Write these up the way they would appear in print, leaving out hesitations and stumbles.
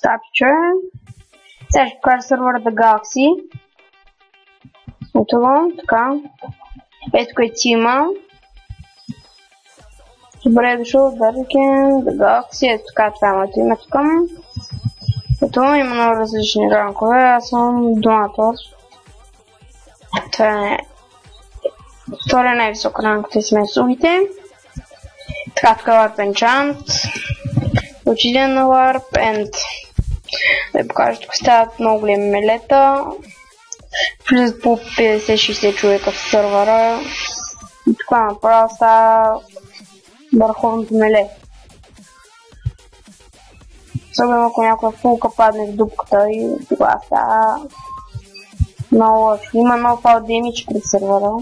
Capture. Сега ще покажа сервера The Galaxy. Ето го, така. Ето което си има. Добре е дошъл от Darken, The Galaxy. Ето така, това е моето име тук. Ето има много различни ранкове. Аз съм донатор. Това е втория най-висок ранг, те сме слугите. Така, Warp Enchant. Отидем на Warp and да ви покажа, тук стават много големи мелета. Влизат по 50-60 човека в сървъра. И тук направо става върховното меле. Особено ако някоя фулка падне в дупката и тогава става много лошо. Има много фал демидж пред сървъра.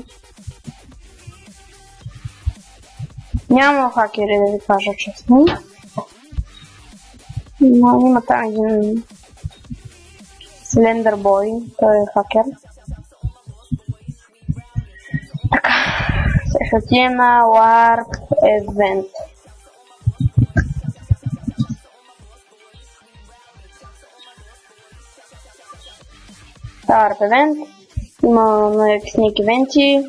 Няма хакери, да ви кажа честно. Но има там един Slender Boy, той е хакер. Така, сега ще отидем на Warp Event. Warp Event, има някакви снег ивенти.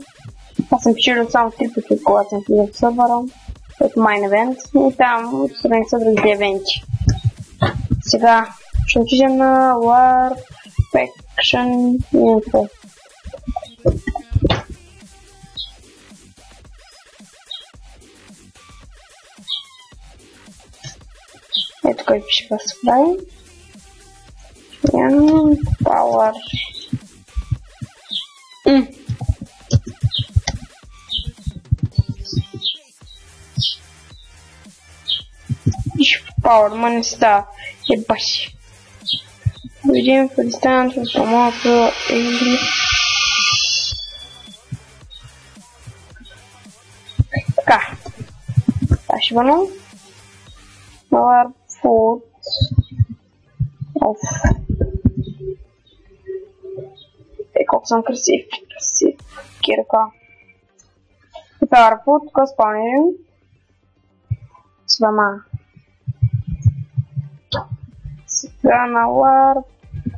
Аз съм печелил само 3 пъти, когато съм влизал в сървъра. Ето Mine Event и там отстрани са другите евенти. Сега ще отидем на Warp Faction Info. Ето кой пише Subscribe. Power. Power, мъне става. Ебаши. Видим в дистанцията от самото или... Така. Това ще върна. Power Food. Оф. Колко съм красив. Красив. Кирка. Power Food, тук спомним. Свама. Сега на Warp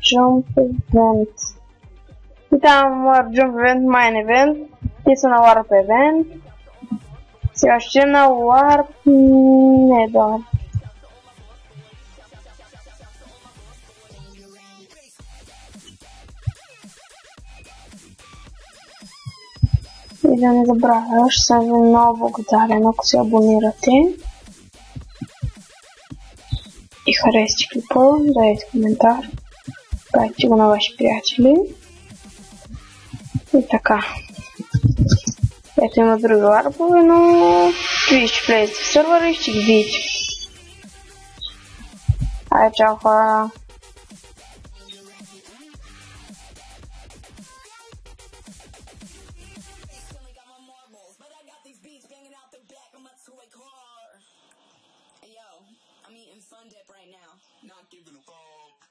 Jump Event. И там Warp Jump Event, Mine Event. Те са на Warp Event. Сега ще на Warp... Не, да. И да не забравя, ще съм ви много благодарен, ако се абонирате. И харесайте клипа, дайте коментар, дайте го на ваши приятели. И така. Ето има други варпове, но вие ще влезете в сървъра и ще ги видите. Айде, чао хора! I'm eating Fun Dip right now. Not giving a fuck.